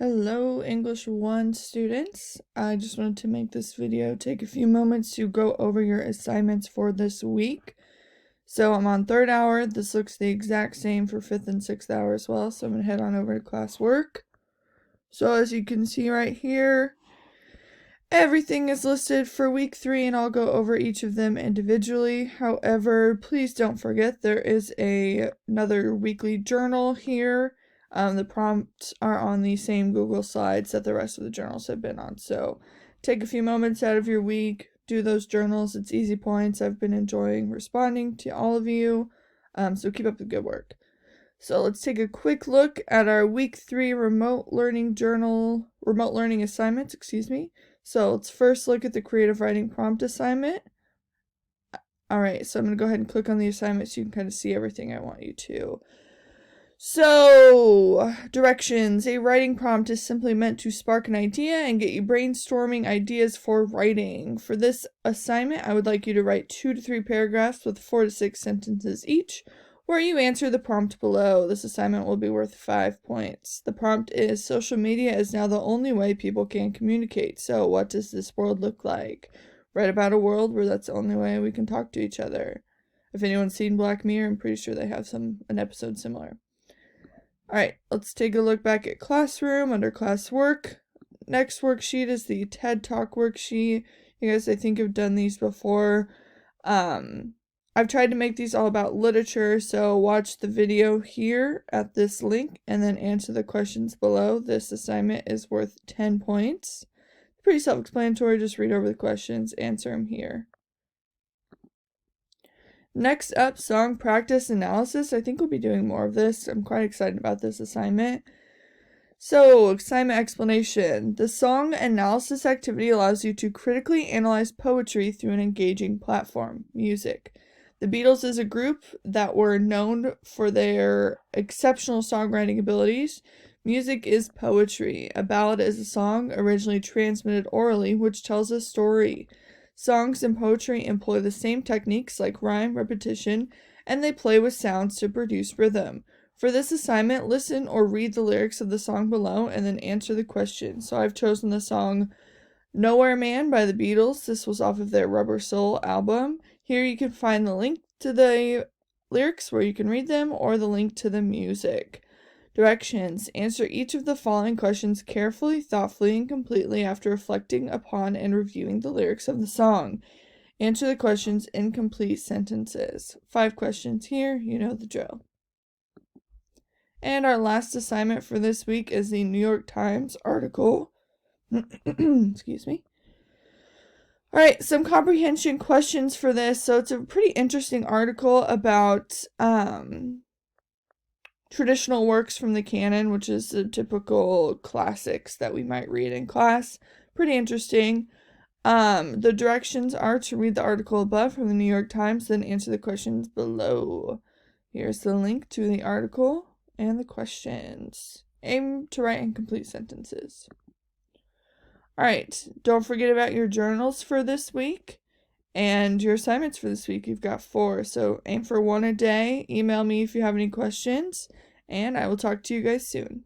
Hello, English 1 students. I just wanted to make this video take a few moments to go over your assignments for this week. So I'm on 3rd hour. This looks the exact same for 5th and 6th hour as well. So I'm going to head on over to classwork. So as you can see right here, everything is listed for week 3 and I'll go over each of them individually. However, please don't forget there is another weekly journal here. The prompts are on the same Google slides that the rest of the journals have been on. So take a few moments out of your week, do those journals. It's easy points. I've been enjoying responding to all of you. So keep up the good work. So let's take a quick look at our week 3 remote learning assignments, So let's first look at the creative writing prompt assignment. Alright, so I'm going to go ahead and click on the assignment so you can kind of see everything I want you to. So, directions. A writing prompt is simply meant to spark an idea and get you brainstorming ideas for writing. For this assignment, I would like you to write 2 to 3 paragraphs with 4 to 6 sentences each, where you answer the prompt below. This assignment will be worth 5 points. The prompt is: social media is now the only way people can communicate. So, what does this world look like? Write about a world where that's the only way we can talk to each other. If anyone's seen Black Mirror, I'm pretty sure they have an episode similar. Alright, let's take a look back at Classroom under Classwork. Next worksheet is the TED Talk worksheet. You guys, I think, have done these before. I've tried to make these all about literature, so watch the video here at this link and then answer the questions below. This assignment is worth 10 points. Pretty self-explanatory, just read over the questions, answer them here. Next up, song practice analysis. I think we'll be doing more of this. I'm quite excited about this assignment. So, assignment explanation. The song analysis activity allows you to critically analyze poetry through an engaging platform, music. The Beatles is a group that were known for their exceptional songwriting abilities. Music is poetry. A ballad is a song originally transmitted orally, which tells a story. Songs and poetry employ the same techniques like rhyme, repetition, and they play with sounds to produce rhythm. For this assignment, listen or read the lyrics of the song below and then answer the question. So I've chosen the song Nowhere Man by the Beatles. This was off of their Rubber Soul album. Here you can find the link to the lyrics where you can read them or the link to the music. Directions. Answer each of the following questions carefully, thoughtfully, and completely after reflecting upon and reviewing the lyrics of the song. Answer the questions in complete sentences. 5 questions here, you know the drill. And our last assignment for this week is the New York Times article. Excuse me. Alright, some comprehension questions for this. So it's a pretty interesting article about traditional works from the canon, which is the typical classics that we might read in class. Pretty interesting. The directions are to read the article above from the New York Times, then answer the questions below. Here's the link to the article and the questions. Aim to write in complete sentences. Alright, don't forget about your journals for this week and your assignments for this week. You've got 4, so aim for 1 a day. Email me if you have any questions, and I will talk to you guys soon.